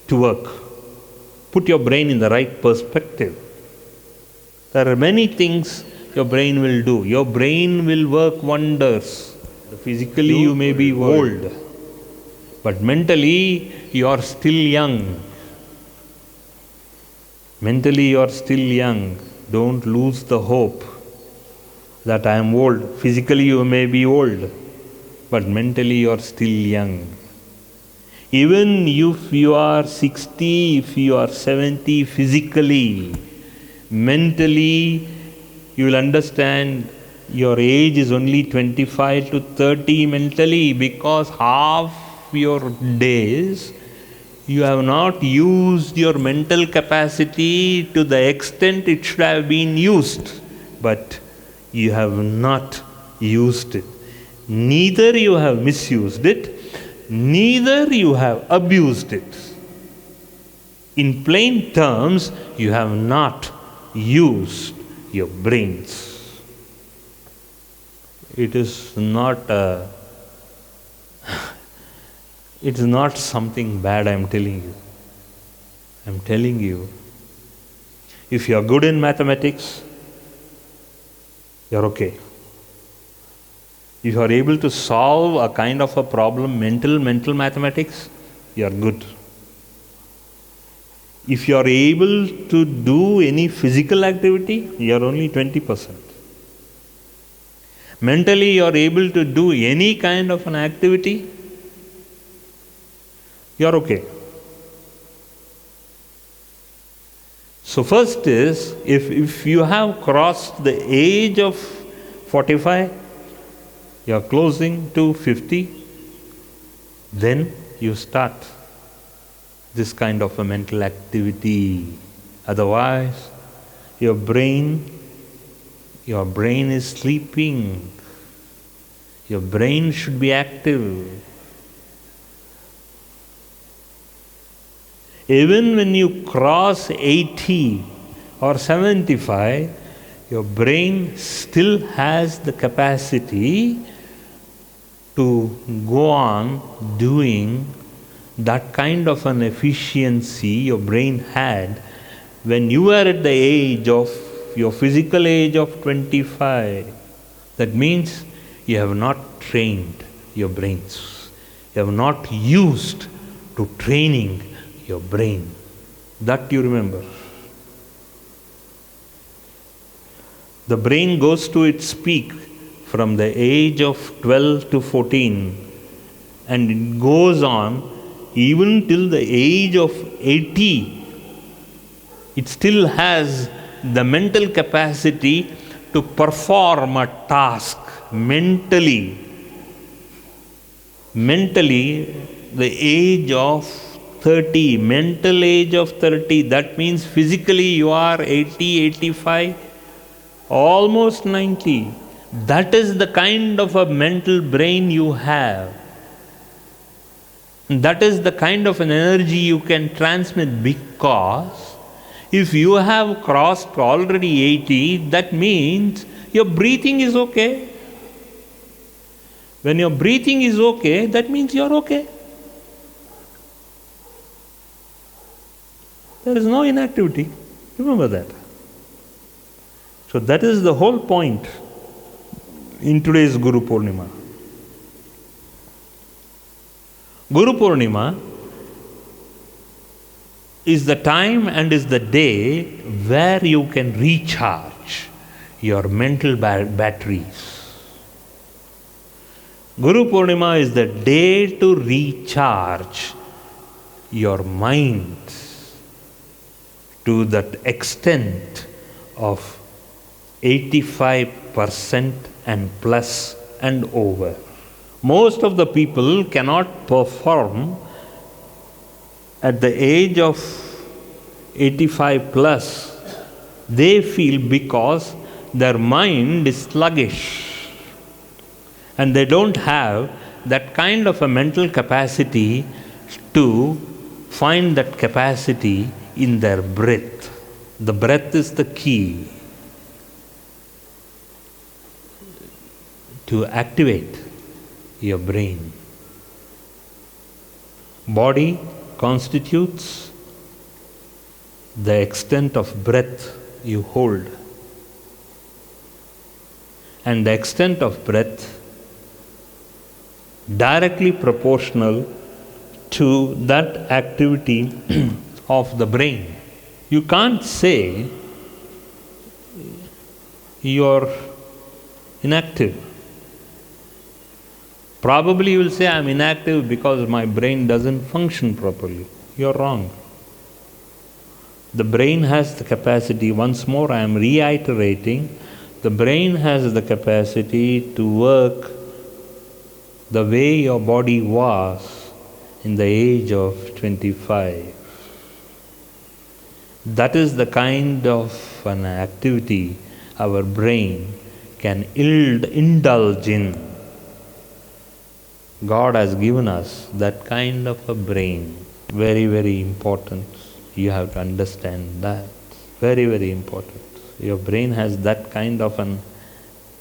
to work. Put your brain in the right perspective. There are many things your brain will do. Your brain will work wonders. Physically you may be old, but mentally you are still young. Mentally you are still young. Don't lose the hope that I am old. Physically you may be old, but mentally you are still young. Even if you are 60, if you are 70 physically, mentally you will understand your age is only 25 to 30 mentally, because half your days you have not used your mental capacity to the extent it should have been used, but you have not used it. Neither you have misused it, neither you have abused it. In plain terms, you have not used your brains. It is not it's not something bad I am telling you. I am telling you, if you are good in mathematics, you are okay. If you are able to solve a kind of a problem, mental mathematics, you are good. If you are able to do any physical activity, you are only 20%. Mentally, you are able to do any kind of an activity, you are okay. So first is, if you have crossed the age of 45, you are closing to 50, then you start this kind of a mental activity. Otherwise, your brain is sleeping. Your brain should be active. Even when you cross 80 or 75, your brain still has the capacity to go on doing that kind of an efficiency your brain had when you were at the age of your physical age of 25. That means you have not trained your brains. You have not used to training your brain. That you remember. The brain goes to its peak from the age of 12 to 14, and it goes on even till the age of 80. It still has the mental capacity to perform a task mentally. Mentally, the age of 30, mental age of 30, that means physically you are 80, 85, almost 90. That is the kind of a mental brain you have. That is the kind of an energy you can transmit, because if you have crossed already 80, that means your breathing is okay. When your breathing is okay, that means you are okay. There is no inactivity. Remember that. So that is the whole point in today's Guru Purnima. Guru Purnima is the time and is the day where you can recharge your mental batteries. Guru Purnima is the day to recharge your mind to that extent of 85% and plus and over. Most of the people cannot perform at the age of 85 plus. They feel because their mind is sluggish and they don't have that kind of a mental capacity to find that capacity in their breath. The breath is the key to activate your brain. Body constitutes the extent of breath you hold. And the extent of breath directly proportional to that activity of the brain. You can't say you're inactive. Probably you will say, I'm inactive because my brain doesn't function properly. You're wrong. The brain has the capacity, once more I am reiterating, the brain has the capacity to work the way your body was in the age of 25. That is the kind of an activity our brain can indulge in. God has given us that kind of a brain. Very, very important. You have to understand that. Very, very important. Your brain has that kind of an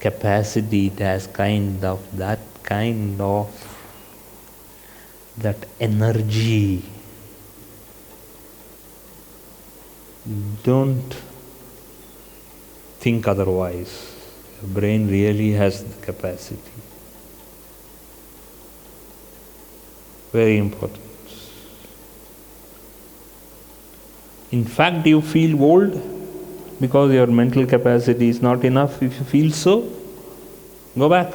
capacity, it has that energy. Don't think otherwise. Your brain really has the capacity. Very important. In fact, you feel old because your mental capacity is not enough. If you feel so, go back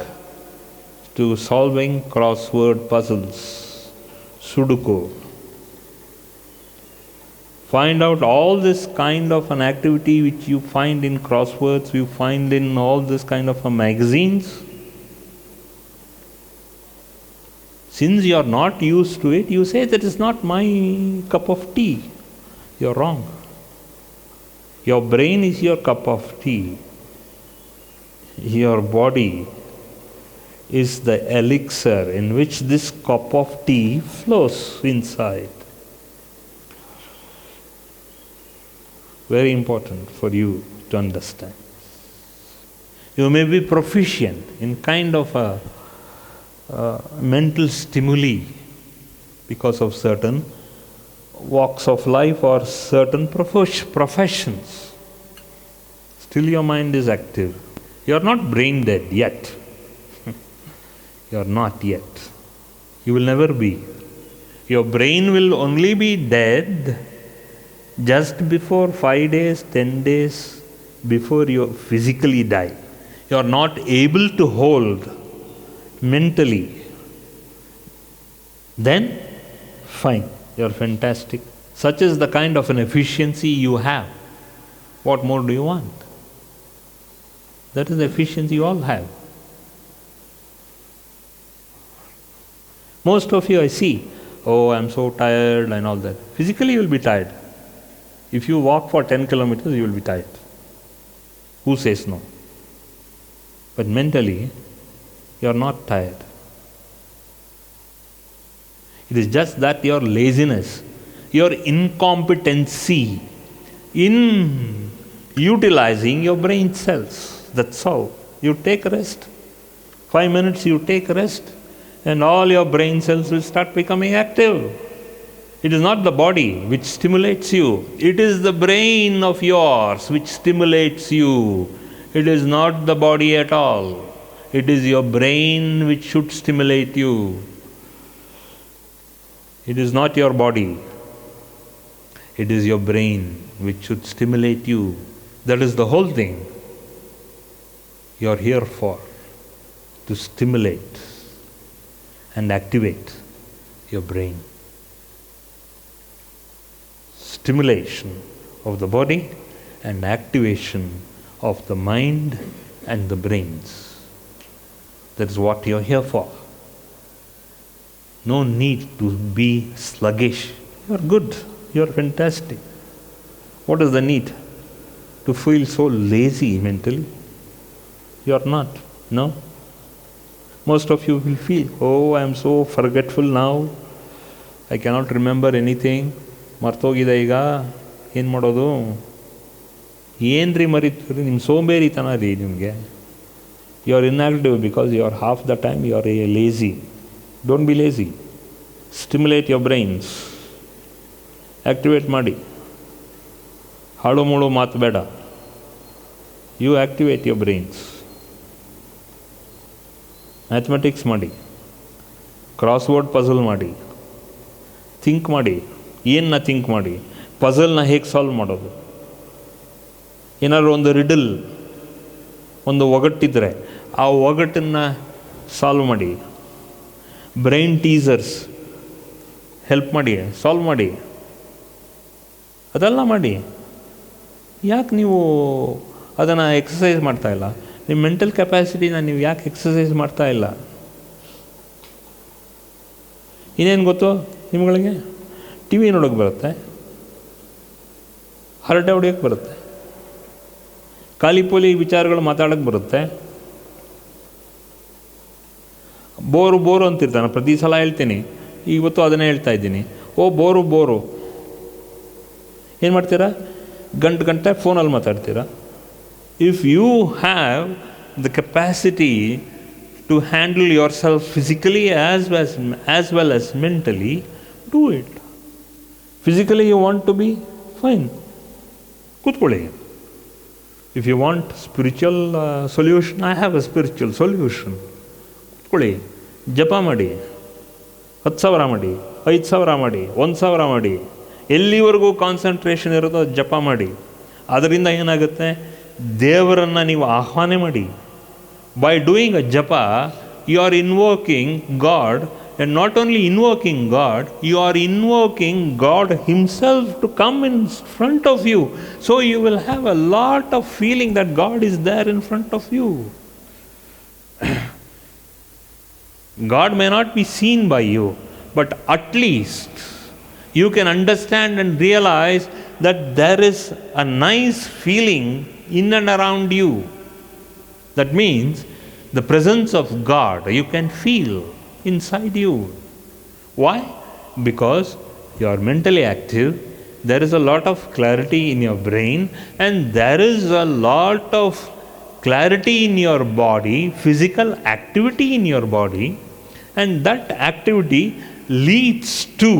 to solving crossword puzzles, Sudoku. Find out all this kind of an activity which you find in crosswords, you find in all this kind of magazines. Since you are not used to it, you say that is not my cup of tea. You're wrong. Your brain is your cup of tea. Your body is the elixir in which this cup of tea flows inside. Very important for you to understand. You may be proficient in kind of a mental stimuli because of certain walks of life or certain professions. Still your mind is active. You are not brain dead yet. You are not yet. You will never be. Your brain will only be dead just before 5 days, 10 days before you physically die. You are not able to hold mentally. Then, fine, you are fantastic. Such is the kind of an efficiency you have. What more do you want? That is the efficiency you all have. Most of you I see, oh, I am so tired and all that. Physically you will be tired. If you walk for 10 kilometers, you will be tired. Who says no? But mentally, you are not tired. It is just that your laziness, your incompetency in utilizing your brain cells. That's all. You take rest. 5 minutes you take rest, and all your brain cells will start becoming active. It is not the body which stimulates you. It is the brain of yours which stimulates you. It is not the body at all. It is your brain which should stimulate you. It is not your body. It is your brain which should stimulate you. That is the whole thing you are here for, to stimulate and activate your brain. Stimulation of the body and activation of the mind and the brains. That is what you are here for. No need to be sluggish. You are good. You are fantastic. What is the need to feel so lazy mentally? You are not. No. Most of you will feel, oh, I am so forgetful now. I cannot remember anything. ಮರ್ತೋಗಿದೆ ಈಗ, ಏನು ಮಾಡೋದು? ಏನ್ರಿ ಮರೀತೀರಿ? ನಿಮ್ಮ ಸೋಂಬೇರಿತನ ರೀ ನಿಮಗೆ. You are inactive because you are half the time you are a lazy. Don't be lazy. Stimulate your brains. Activate ಮಾಡಿ. ಹಾಳು ಮೂಳು ಮಾತು ಬೇಡ. You activate your brains. Mathematics ಮಾಡಿ, ಕ್ರಾಸ್ವರ್ಡ್ ಪಝಲ್ ಮಾಡಿ, ಥಿಂಕ್ ಮಾಡಿ. ಏನನ್ನ ಥಿಂಕ್ ಮಾಡಿ? ಪಝಲ್ನ ಹೇಗೆ ಸಾಲ್ವ್ ಮಾಡೋದು? ಏನಾದ್ರು ಒಂದು ರಿಡಲ್, ಒಂದು ಒಗಟ್ಟಿದ್ರೆ ಆ ಒಗಟನ್ನು ಸಾಲ್ವ್ ಮಾಡಿ. ಬ್ರೈನ್ ಟೀಸರ್ಸ್ ಹೆಲ್ಪ್ ಮಾಡಿ, ಸಾಲ್ವ್ ಮಾಡಿ. ಅದೆಲ್ಲ ಮಾಡಿ. ಯಾಕೆ ನೀವು ಅದನ್ನು ಎಕ್ಸಸೈಸ್ ಮಾಡ್ತಾಯಿಲ್ಲ? ನಿಮ್ಮ ಮೆಂಟಲ್ ಕೆಪಾಸಿಟಿನ ನೀವು ಯಾಕೆ ಎಕ್ಸಸೈಸ್ ಮಾಡ್ತಾಯಿಲ್ಲ? ಇನ್ನೇನು ಗೊತ್ತು ನಿಮ್ಗಳಿಗೆ? ಟಿ ವಿ ನೋಡೋಕ್ಕೆ ಬರುತ್ತೆ, ಹರಟೆ ಹೊಡಿಯೋಕ್ಕೆ ಬರುತ್ತೆ, ಖಾಲಿ ಪೋಲಿ ವಿಚಾರಗಳು ಮಾತಾಡೋಕ್ಕೆ ಬರುತ್ತೆ. ಬೋರು ಅಂತಿರ್ತಾನೆ, ಪ್ರತಿ ಸಲ ಹೇಳ್ತೀನಿ, ಇವತ್ತು ಅದನ್ನೇ ಹೇಳ್ತಾ ಇದ್ದೀನಿ. ಓ ಬೋರು ಏನು ಮಾಡ್ತೀರಾ? ಗಂಟೆ ಫೋನಲ್ಲಿ ಮಾತಾಡ್ತೀರಾ. If you have the capacity to handle yourself physically as well as mentally, do it. Physically you want to be fine, ಕೂತ್ಕೊಳ್ಳಿ. If you want spiritual solution, I have a spiritual solution. ಕೂತ್ಕೊಳ್ಳಿ, ಜಪ ಮಾಡಿ, 10,000 ಮಾಡಿ, 5,000 ಮಾಡಿ, 1,000 ಮಾಡಿ. ಎಲ್ಲಿವರೆಗೂ concentration ಇರೋದು ಅದು ಜಪ ಮಾಡಿ. ಅದರಿಂದ ಏನಾಗುತ್ತೆ? ದೇವರನ್ನು ನೀವು ಆಹ್ವಾನ ಮಾಡಿ. By doing a japa, you are invoking God. And not only invoking God, you are invoking God Himself to come in front of you. So you will have a lot of feeling that God is there in front of you. God may not be seen by you, but at least you can understand and realize that there is a nice feeling in and around you. That means the presence of God you can feel inside you. Why? Because you are mentally active, there is a lot of clarity in your brain, and there is a lot of clarity in your body, physical activity in your body, and that activity leads to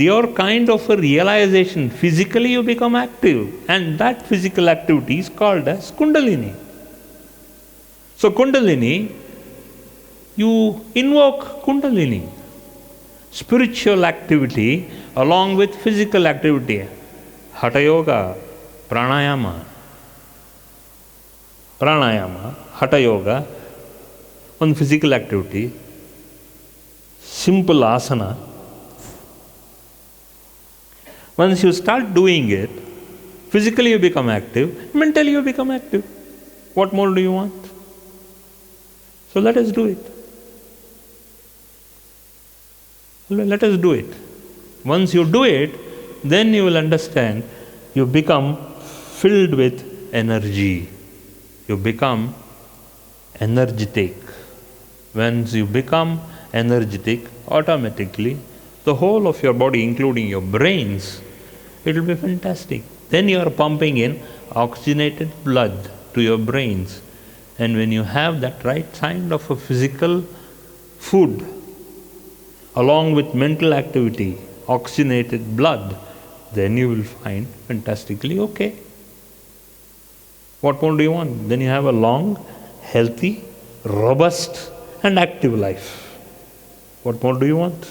your kind of a realization. Physically you become active, and that physical activity is called as Kundalini. So Kundalini, you invoke Kundalini, spiritual activity along with physical activity. Hatha yoga, pranayama, hatha yoga, one physical activity, simple asana. Once you start doing it, physically you become active, mentally you become active. What more do you want? So let us do it. Let us do it. Once you do it, then you will understand. You become filled with energy. You become energetic. Once you become energetic, automatically the whole of your body, including your brains, it will be fantastic. Then you are pumping in oxygenated blood to your brains. And when you have that right kind of a physical food, along with mental activity, oxygenated blood, then you will find fantastically okay. What more do you want? Then you have a long, healthy, robust and active life. What more do you want?